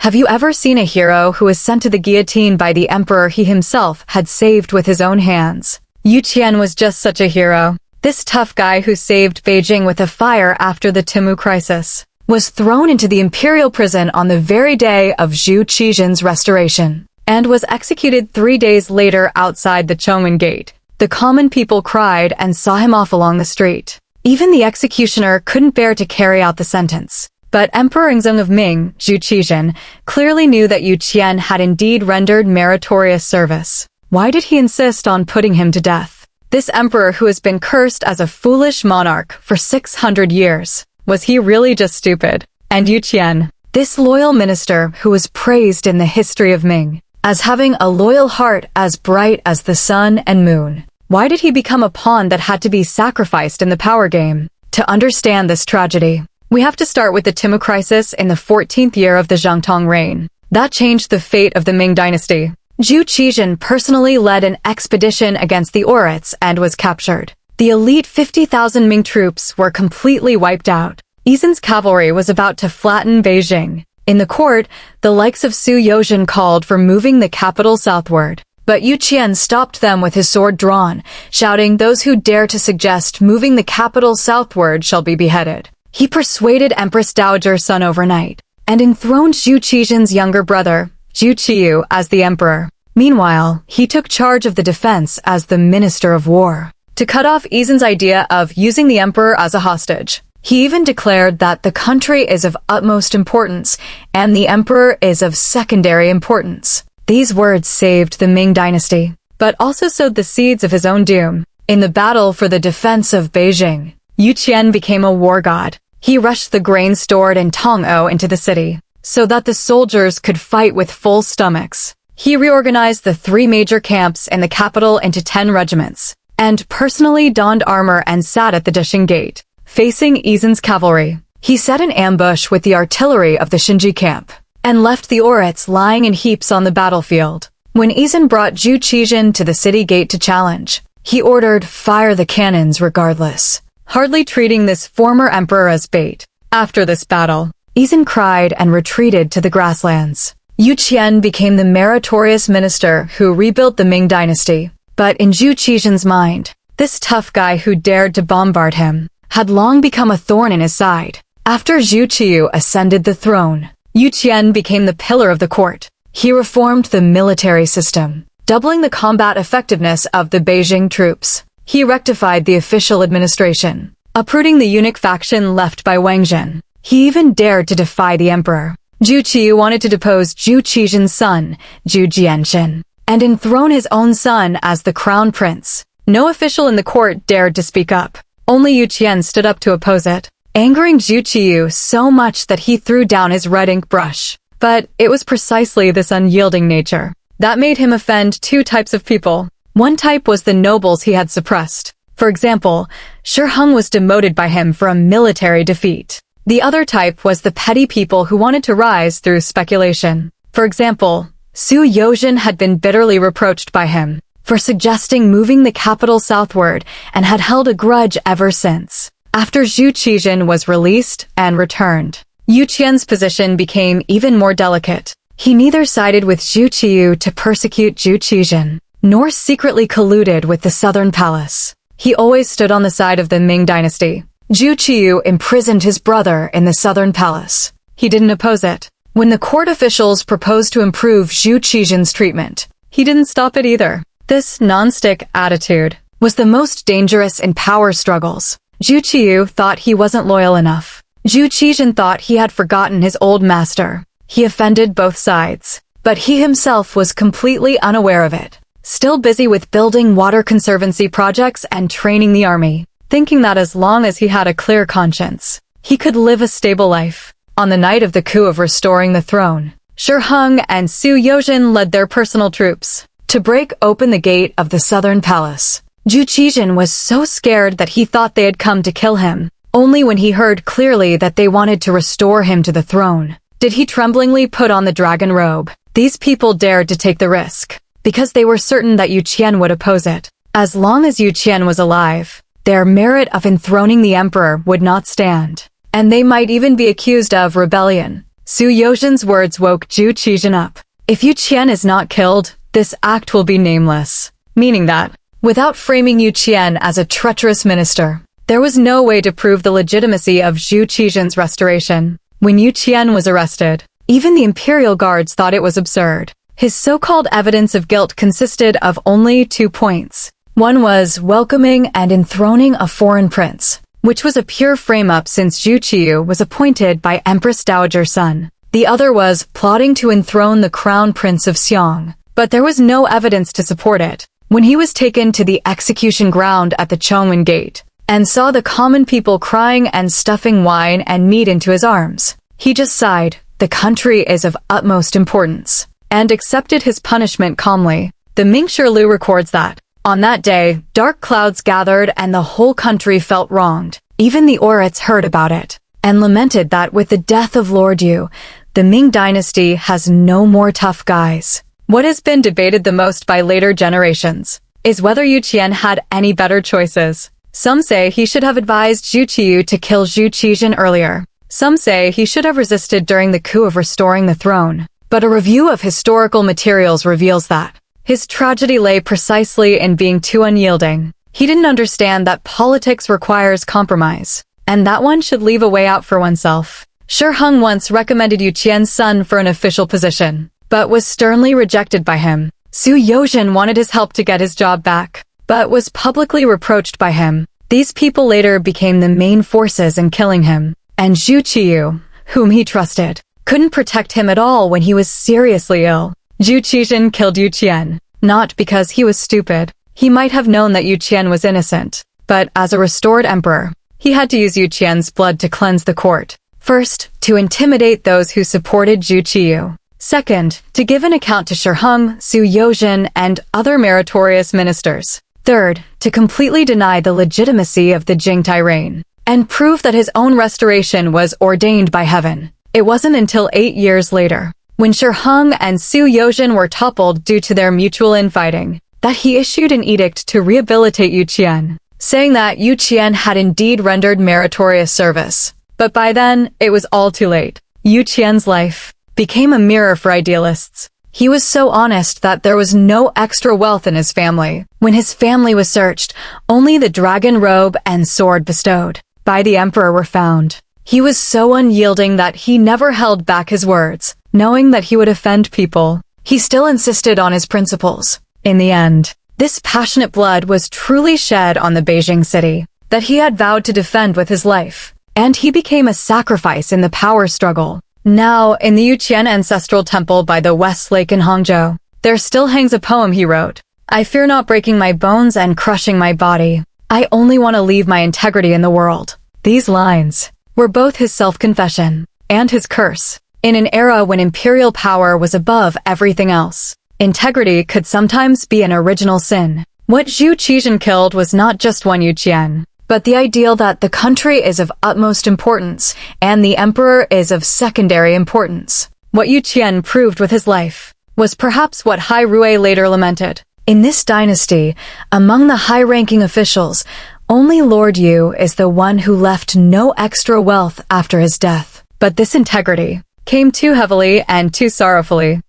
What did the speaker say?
Have you ever seen a hero who was sent to the guillotine by the emperor he himself had saved with his own hands? Yu Qian was just such a hero. This tough guy who saved Beijing with a fire after the Tumu Crisis was thrown into the imperial prison on the very day of Zhu Qizhen's restoration and was executed 3 days later outside the Chongwen Gate. The common people cried and saw him off along the street. Even the executioner couldn't bear to carry out the sentence. But Emperor Yingzong of Ming, Zhu Qizhen, clearly knew that Yu Qian had indeed rendered meritorious service. Why did he insist on putting him to death? This emperor who has been cursed as a foolish monarch for 600 years. Was he really just stupid? And Yu Qian, this loyal minister who was praised in the history of Ming as having a loyal heart as bright as the sun and moon. Why did he become a pawn that had to be sacrificed in the power game? To understand this tragedy, we have to start with the Tumu Crisis in the 14th year of the Zhangtong reign. That changed the fate of the Ming Dynasty. Zhu Qizhen personally led an expedition against the Oirats and was captured. The elite 50,000 Ming troops were completely wiped out. Esen's cavalry was about to flatten Beijing. In the court, the likes of Xu Youzhen called for moving the capital southward. But Yu Qian stopped them with his sword drawn, shouting, "Those who dare to suggest moving the capital southward shall be beheaded." He persuaded Empress Dowager Sun overnight and enthroned Zhu Qizhen's younger brother, Zhu Qiyu, as the emperor. Meanwhile, he took charge of the defense as the Minister of War. To cut off Esen's idea of using the emperor as a hostage, he even declared that the country is of utmost importance and the emperor is of secondary importance. These words saved the Ming Dynasty, but also sowed the seeds of his own doom. In the battle for the defense of Beijing, Yu Qian became a war god. He rushed the grain stored in Tong'o into the city, so that the soldiers could fight with full stomachs. He reorganized the 3 major camps in the capital into 10 regiments, and personally donned armor and sat at the Desheng Gate, facing Esen's cavalry. He set an ambush with the artillery of the Shenji Camp, and left the Oirats lying in heaps on the battlefield. When Esen brought Zhu Qizhen to the city gate to challenge, he ordered, "Fire the cannons regardless," hardly treating this former emperor as bait. After this battle, Esen cried and retreated to the grasslands. Yu Qian became the meritorious minister who rebuilt the Ming Dynasty. But in Zhu Qizhen's mind, this tough guy who dared to bombard him had long become a thorn in his side. After Zhu Qiyu ascended the throne, Yu Qian became the pillar of the court. He reformed the military system, doubling the combat effectiveness of the Beijing troops. He rectified the official administration, uprooting the eunuch faction left by Wang Zhen. He even dared to defy the emperor. Zhu Qiyu wanted to depose Zhu Qizhen's son, Zhu Qian, and enthrone his own son as the crown prince. No official in the court dared to speak up. Only Yu Qian stood up to oppose it, angering Zhu Qiyu so much that he threw down his red ink brush. But it was precisely this unyielding nature that made him offend 2 types of people. One type was the nobles he had suppressed. For example, Shi Heng was demoted by him for a military defeat. The other type was the petty people who wanted to rise through speculation. For example, Xu Youzhen had been bitterly reproached by him for suggesting moving the capital southward and had held a grudge ever since. After Zhu Qizhen was released and returned, Yu Qian's position became even more delicate. He neither sided with Zhu Qiyu to persecute Zhu Qizhen, nor secretly colluded with the southern palace. He always stood on the side of the Ming Dynasty. Zhu Qiyu imprisoned his brother in the southern palace. He didn't oppose it. When the court officials proposed to improve Zhu Qizhen's treatment, he didn't stop it either. This non-stick attitude was the most dangerous in power struggles. Zhu Qiyu thought he wasn't loyal enough. Zhu Qizhen thought he had forgotten his old master. He offended both sides, but he himself was completely unaware of it, still busy with building water conservancy projects and training the army, thinking that as long as he had a clear conscience, he could live a stable life. On the night of the coup of restoring the throne, Shi Heng and Xu Youzhen led their personal troops to break open the gate of the southern palace. Zhu Qizhen was so scared that he thought they had come to kill him. Only when he heard clearly that they wanted to restore him to the throne did he tremblingly put on the dragon robe. These people dared to take the risk because they were certain that Yu Qian would oppose it. As long as Yu Qian was alive, their merit of enthroning the emperor would not stand, and they might even be accused of rebellion. Xu Youzhen's words woke Zhu Qizhen up. If Yu Qian is not killed, this act will be nameless. Meaning that, without framing Yu Qian as a treacherous minister, there was no way to prove the legitimacy of Zhu Qizhen's restoration. When Yu Qian was arrested, even the imperial guards thought it was absurd. His so-called evidence of guilt consisted of only 2 points. One was welcoming and enthroning a foreign prince, which was a pure frame-up since Zhu Qiyu was appointed by Empress Dowager Sun. The other was plotting to enthrone the crown prince of Xiong, but there was no evidence to support it. When he was taken to the execution ground at the Chongwen Gate, and saw the common people crying and stuffing wine and meat into his arms, he just sighed, "The country is of utmost importance," and accepted his punishment calmly. The Ming Lu records that, on that day, dark clouds gathered and the whole country felt wronged. Even the Oirats heard about it, and lamented that with the death of Lord Yu, the Ming Dynasty has no more tough guys. What has been debated the most by later generations is whether Yu Qian had any better choices. Some say he should have advised Zhu Qiyu to kill Zhu Qizhen earlier. Some say he should have resisted during the coup of restoring the throne. But a review of historical materials reveals that his tragedy lay precisely in being too unyielding. He didn't understand that politics requires compromise, and that one should leave a way out for oneself. Shi Heng once recommended Yu Qian's son for an official position, but was sternly rejected by him. Xu Youzhen wanted his help to get his job back, but was publicly reproached by him. These people later became the main forces in killing him, and Zhu Qiyu, whom he trusted, couldn't protect him at all when he was seriously ill. Zhu Qizhen killed Yu Qian, not because he was stupid. He might have known that Yu Qian was innocent, but as a restored emperor, he had to use Yu Qian's blood to cleanse the court. First, to intimidate those who supported Zhu Qiyu. Second, to give an account to Shi Heng, Xu Youzhen, and other meritorious ministers. Third, to completely deny the legitimacy of the Jingtai reign, and prove that his own restoration was ordained by heaven. It wasn't until 8 years later, when Shi Heng and Xu Youzhen were toppled due to their mutual infighting, that he issued an edict to rehabilitate Yu Qian, saying that Yu Qian had indeed rendered meritorious service. But by then, it was all too late. Yu Qian's life became a mirror for idealists. He was so honest that there was no extra wealth in his family. When his family was searched, only the dragon robe and sword bestowed by the emperor were found. He was so unyielding that he never held back his words, knowing that he would offend people. He still insisted on his principles. In the end, this passionate blood was truly shed on the Beijing city that he had vowed to defend with his life, and he became a sacrifice in the power struggle. Now, in the Yu Qian Ancestral Temple by the West Lake in Hangzhou, there still hangs a poem he wrote. "I fear not breaking my bones and crushing my body. I only want to leave my integrity in the world." These lines were both his self-confession and his curse. In an era when imperial power was above everything else, integrity could sometimes be an original sin. What Zhu Qizhen killed was not just one Yu Qian, but the ideal that the country is of utmost importance and the emperor is of secondary importance. What Yu Qian proved with his life was perhaps what Hai Rui later lamented. In this dynasty, among the high-ranking officials, only Lord Yu is the one who left no extra wealth after his death. But this integrity came too heavily and too sorrowfully.